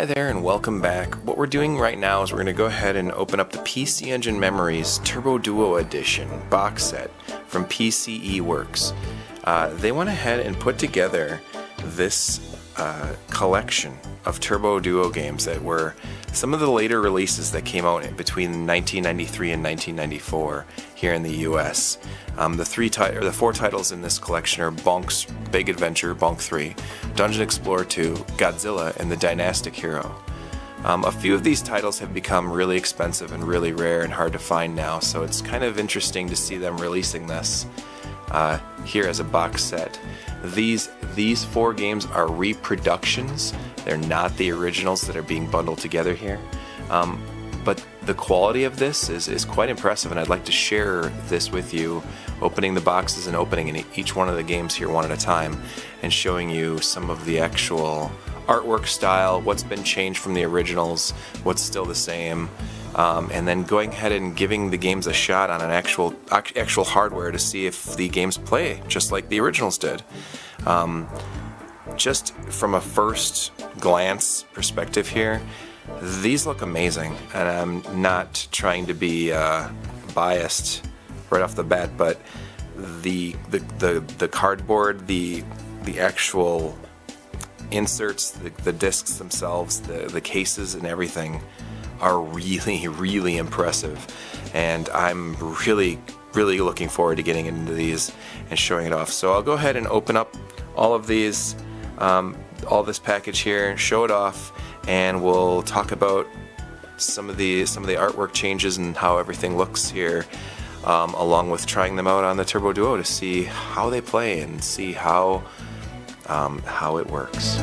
there and welcome back. What we're doing right now is we're going to go ahead and open up the PC Engine Memories Turbo Duo Edition box set from PCE Works. They went ahead and put together this collection of Turbo Duo games that were some of the later releases that came out between 1993 and 1994 here in the US. The four titles in this collection are Bonk's Big Adventure, Bonk 3, Dungeon Explorer II, Godzilla, and the Dynastic Hero. A few of these titles have become really expensive and really rare and hard to find now, so it's kind of interesting to see them releasing this here as a box set. These four games are reproductions. They're not the originals that are being bundled together here. But the quality of this is quite impressive, and I'd like to share this with you, opening the boxes and opening in each one of the games here one at a time, and showing you some of the actual artwork style, what's been changed from the originals, what's still the same, and then going ahead and giving the games a shot on an actual hardware to see if the games play just like the originals did. Just from a first glance perspective here, these look amazing, and I'm not trying to be biased right off the bat, but the cardboard, the actual inserts, the discs themselves, the cases and everything are really impressive, and I'm really looking forward to getting into these and showing it off. So I'll go ahead and open up all of these, all this package here, show it off, and we'll talk about some of the artwork changes and how everything looks here, along with trying them out on the Turbo Duo to see how they play and see how it works.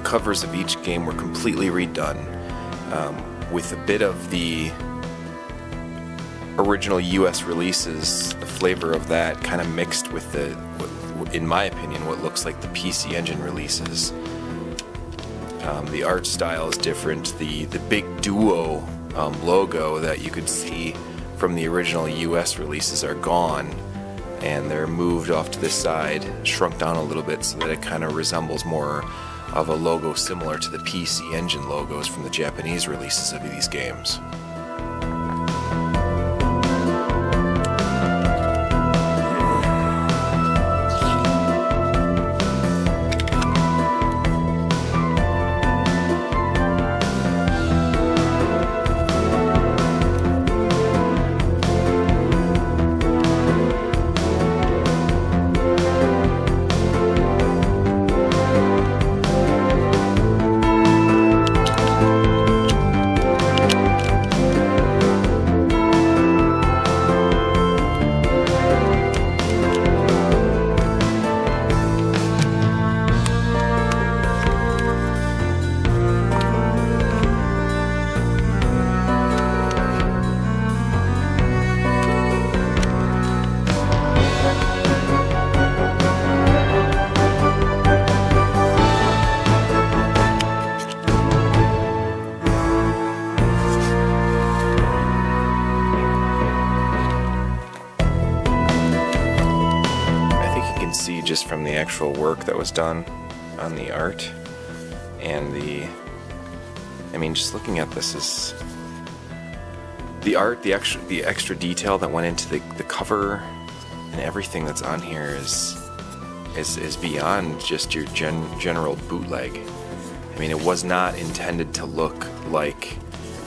Covers of each game were completely redone, with a bit of the original US releases, the flavor of that kind of mixed with in my opinion, what looks like the PC Engine releases. The art style is different. The big Duo logo that you could see from the original US releases are gone, and they're moved off to this side, shrunk down a little bit so that it kind of resembles more of a logo similar to the PC Engine logos from the Japanese releases of these games. Just from the actual work that was done on the art and just looking at this, is the art, the extra detail that went into the cover and everything that's on here is beyond just your general bootleg. I mean, it was not intended to look like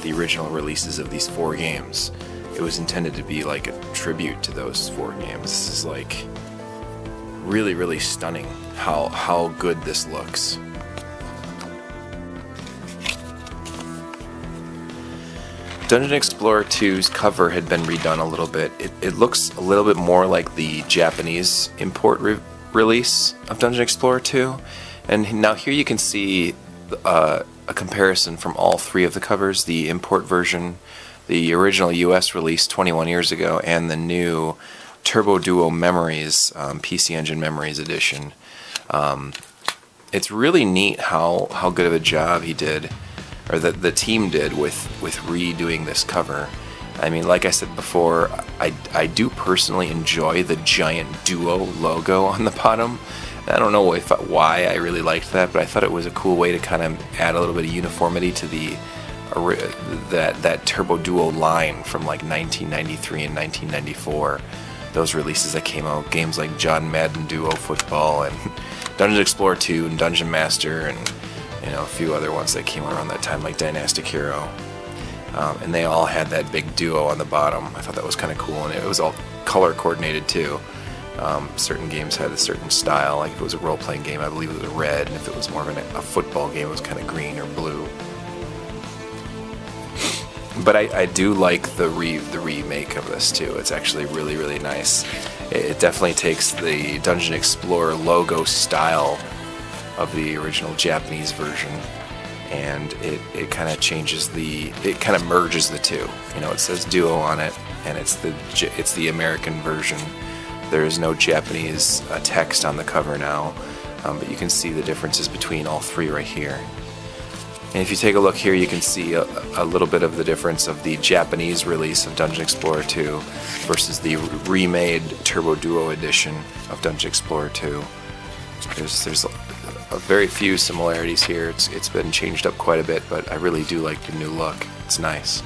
the original releases of these four games. It was intended to be like a tribute to those four games. This is like really stunning how good this looks. Dungeon Explorer 2's cover had been redone a little bit. It looks a little bit more like the Japanese import release of Dungeon Explorer 2. And now here you can see a comparison from all three of the covers, the import version, the original US release 21 years ago and the new Turbo Duo Memories, PC Engine Memories edition. It's really neat how good of a job he did, or the team did with redoing this cover. I mean, like I said before, I do personally enjoy the giant Duo logo on the bottom. I don't know why I really liked that, but I thought it was a cool way to kind of add a little bit of uniformity to that Turbo Duo line from like 1993 and 1994. Those releases that came out, games like John Madden Duo Football and Dungeon Explorer II and Dungeon Master, and a few other ones that came around that time, like Dynastic Hero. And they all had that big duo on the bottom. I thought that was kind of cool, and it was all color coordinated too. Certain games had a certain style, like if it was a role-playing game, I believe it was red, and if it was more of a football game, it was kind of green or blue. But I do like the remake of this too. It's actually really, really nice. It definitely takes the Dungeon Explorer logo style of the original Japanese version, and it kind of changes it kind of merges the two. It says Duo on it, and it's the American version. There is no Japanese text on the cover now, but you can see the differences between all three right here. And if you take a look here, you can see a little bit of the difference of the Japanese release of Dungeon Explorer 2 versus the remade Turbo Duo edition of Dungeon Explorer 2. There's a very few similarities here. It's been changed up quite a bit, but I really do like the new look. It's nice.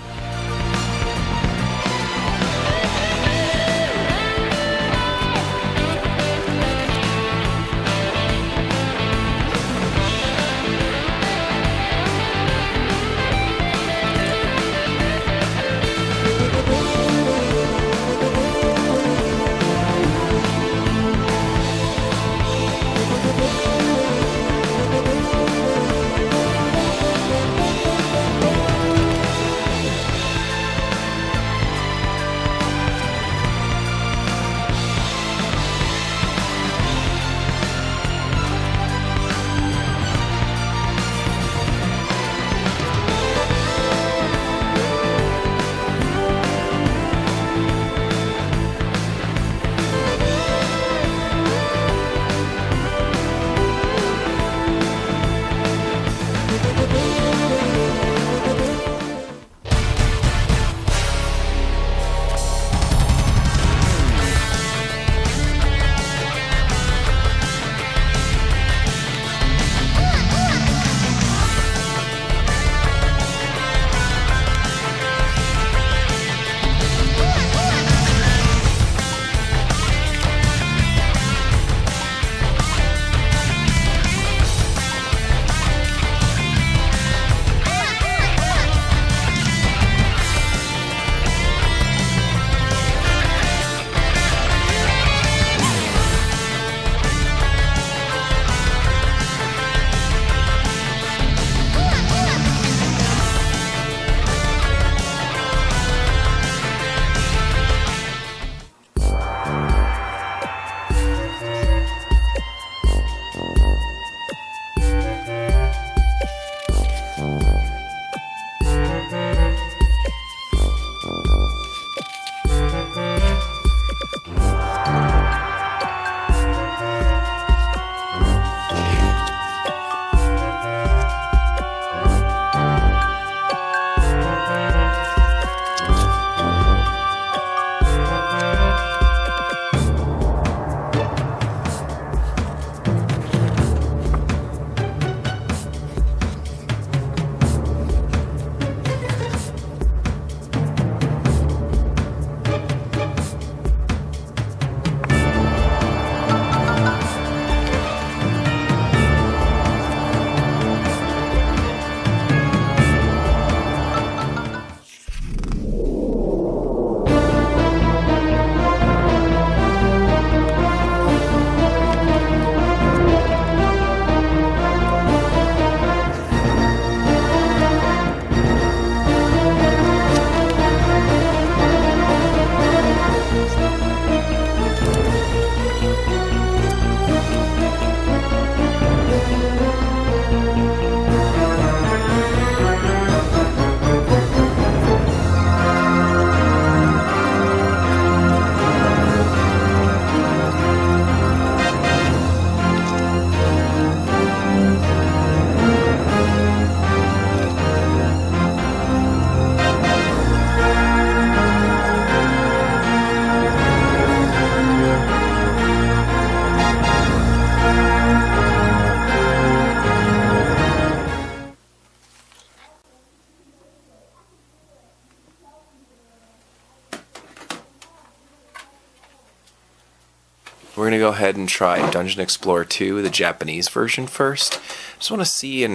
We're going to go ahead and try Dungeon Explorer 2, the Japanese version first. Just want to see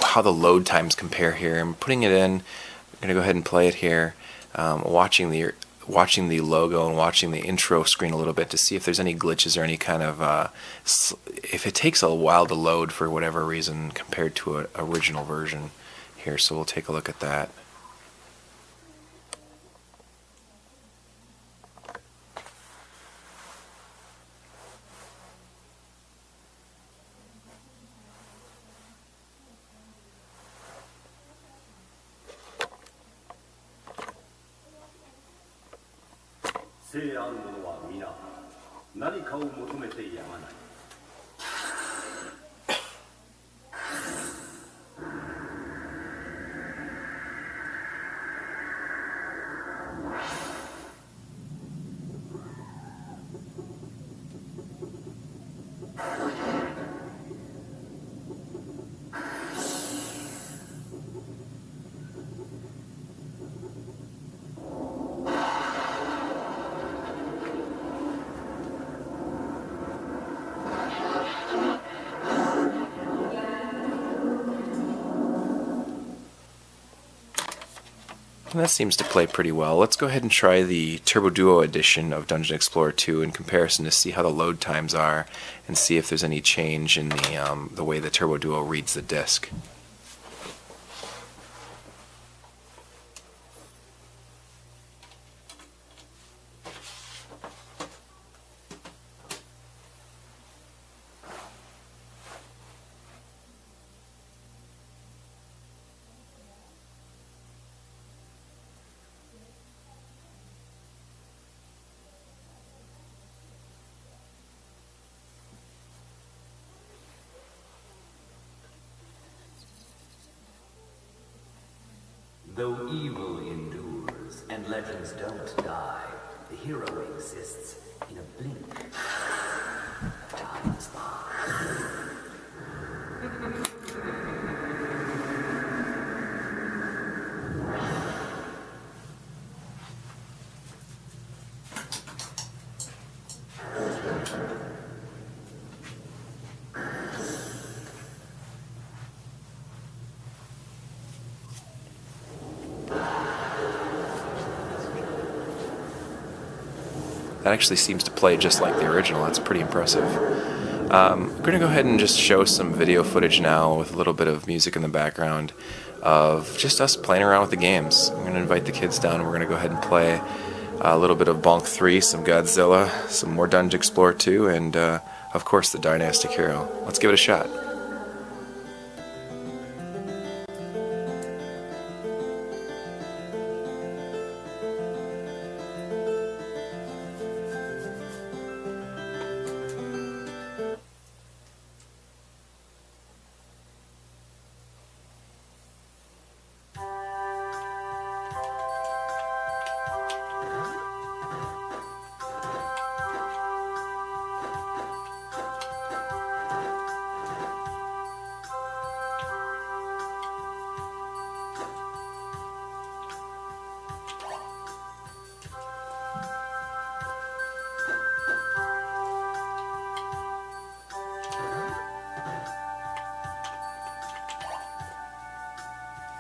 how the load times compare here. I'm putting it in. I'm going to go ahead and play it here, watching the logo and watching the intro screen a little bit to see if there's any glitches or any kind of if it takes a while to load for whatever reason compared to an original version here. So we'll take a look at that. And that seems to play pretty well. Let's go ahead and try the Turbo Duo edition of Dungeon Explorer 2 in comparison to see how the load times are and see if there's any change in the way the Turbo Duo reads the disc. Though evil endures and legends don't die, the hero exists in a blink. Time's by. That actually seems to play just like the original. That's pretty impressive. We're going to go ahead and just show some video footage now with a little bit of music in the background of just us playing around with the games. I'm going to invite the kids down and we're going to go ahead and play a little bit of Bonk 3, some Godzilla, some more Dungeon Explorer 2, and of course the Dynastic Hero. Let's give it a shot.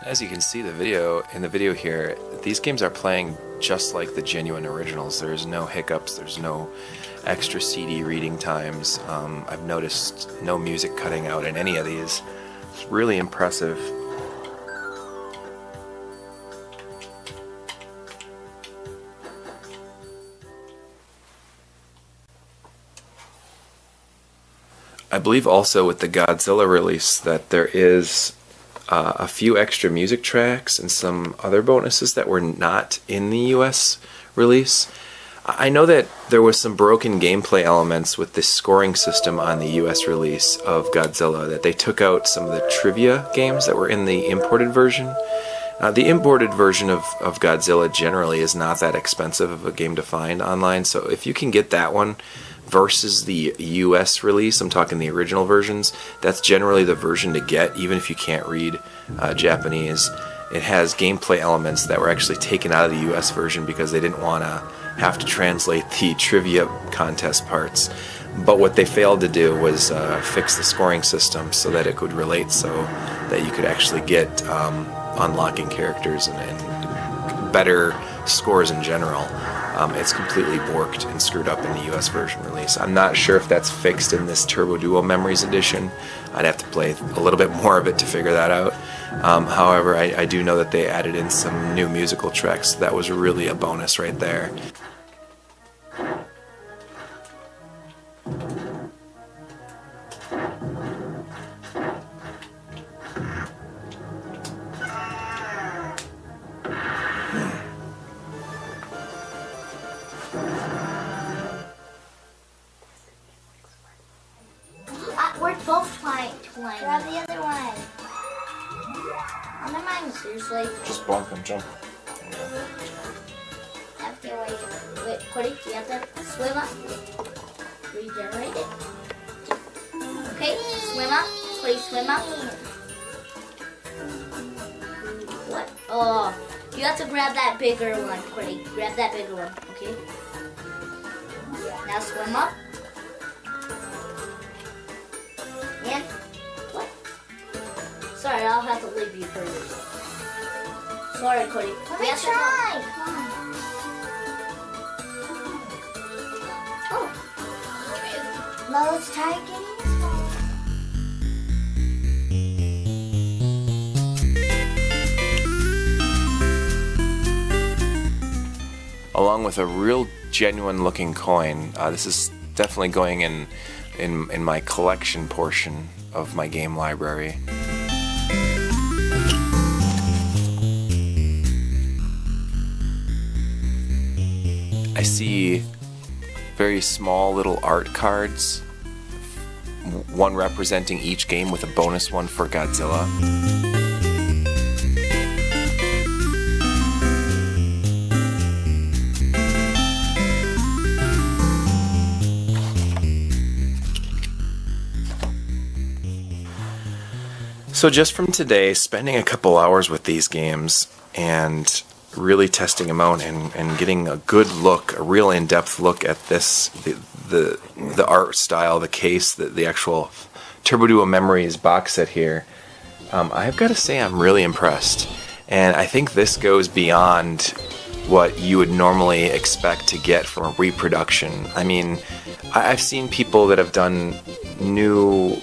As you can see in the video here, these games are playing just like the genuine originals. There's no hiccups, there's no extra CD reading times. I've noticed no music cutting out in any of these. It's really impressive. I believe also with the Godzilla release that there is a few extra music tracks and some other bonuses that were not in the US release. I know that there was some broken gameplay elements with this scoring system on the US release of Godzilla, that they took out some of the trivia games that were in the imported version. The imported version of Godzilla generally is not that expensive of a game to find online, so if you can get that one versus the US release, I'm talking the original versions, that's generally the version to get, even if you can't read Japanese. It has gameplay elements that were actually taken out of the US version because they didn't want to have to translate the trivia contest parts. But what they failed to do was fix the scoring system so that it could relate, so that you could actually get unlocking characters and better scores in general. It's completely borked and screwed up in the US version release. I'm not sure if that's fixed in this Turbo Duo Memories edition. I'd have to play a little bit more of it to figure that out. However, I do know that they added in some new musical tracks. That was really a bonus right there. We're both trying. Grab the other one. Oh, never mind, seriously. Just bonk and jump. Okay, wait, Cody, you have to swim up. Regenerate it. Okay, swim up. Cody, swim up. What? Oh, you have to grab that bigger one, Cody. Grab that bigger one, okay? Now swim up. And what? Sorry, I'll have to leave you for yourself. Sorry, Cody. Let me try. Oh. Now let's try getting this one. Along with a real genuine looking coin, this is definitely going in my collection portion of my game library. I see very small little art cards, one representing each game with a bonus one for Godzilla. So just from today, spending a couple hours with these games and really testing them out and getting a good look, a real in-depth look at this, the art style, the case, the actual Turbo Duo Memories box set here, I've got to say I'm really impressed. And I think this goes beyond what you would normally expect to get from a reproduction. I mean, I've seen people that have done new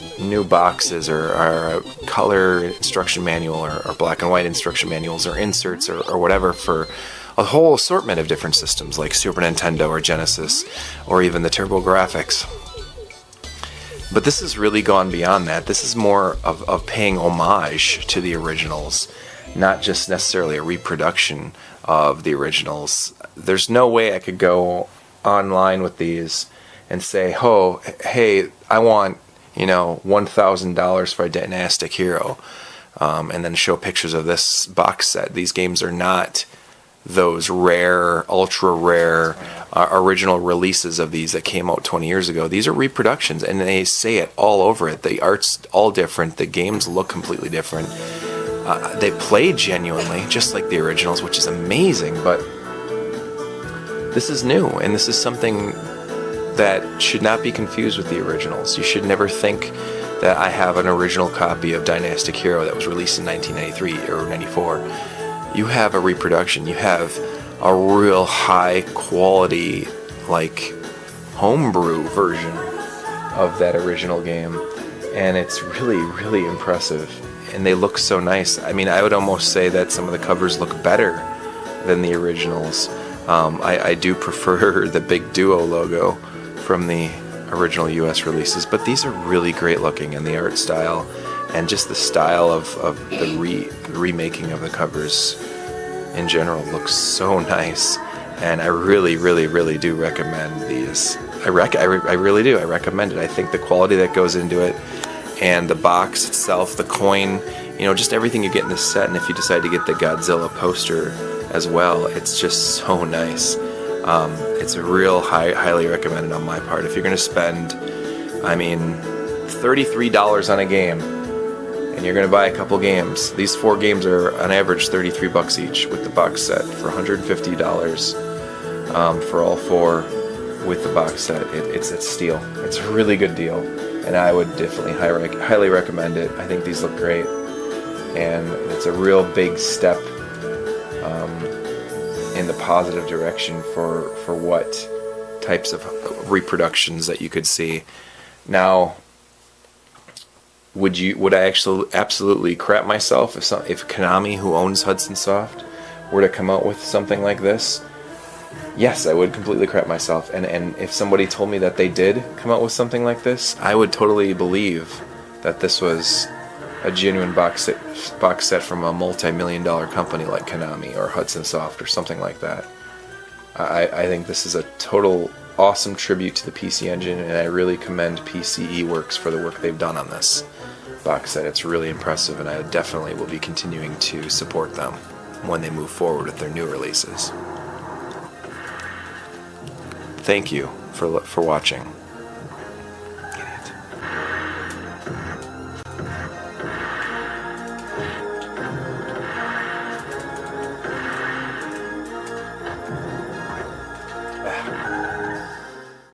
boxes or a color instruction manual or black and white instruction manuals or inserts or whatever for a whole assortment of different systems like Super Nintendo or Genesis or even the TurboGrafx. But this has really gone beyond that. This is more of paying homage to the originals, not just necessarily a reproduction of the originals. There's no way I could go online with these and say, oh, hey, I want, $1,000 for a Dynastic Hero, and then show pictures of this box set. These games are not those rare, ultra rare original releases of these that came out 20 years ago. These are reproductions, and they say it all over it. The art's all different. The games look completely different. They play genuinely, just like the originals, which is amazing, but this is new, and this is something that should not be confused with the originals. You should never think that I have an original copy of Dynastic Hero that was released in 1993 or 94. You have a reproduction. You have a real high quality, like, homebrew version of that original game, and it's really, really impressive. And they look so nice. I mean, I would almost say that some of the covers look better than the originals. I do prefer the big Duo logo from the original US releases, but these are really great looking, and the art style and just the style of the remaking of the covers in general looks so nice. And I really, really, really do recommend these. I really do. I recommend it. I think the quality that goes into it and the box itself, the coin, just everything you get in this set, and if you decide to get the Godzilla poster as well, it's just so nice. It's a real highly recommended on my part. If you're going to spend, $33 on a game, and you're going to buy a couple games. These 4 games are on average $33 each with the box set for $150 for all 4 with the box set. It's a steal. It's a really good deal, and I would definitely highly recommend it. I think these look great, and it's a real big step in the positive direction for what types of reproductions that you could see. Now, would I actually absolutely crap myself if Konami, who owns Hudson Soft, were to come out with something like this? Yes, I would completely crap myself. And if somebody told me that they did come out with something like this, I would totally believe that this was a genuine box set from a multi-million-dollar company like Konami or Hudson Soft or something like that. I think this is a total awesome tribute to the PC Engine, and I really commend PCE Works for the work they've done on this box set. It's really impressive, and I definitely will be continuing to support them when they move forward with their new releases. Thank you for watching.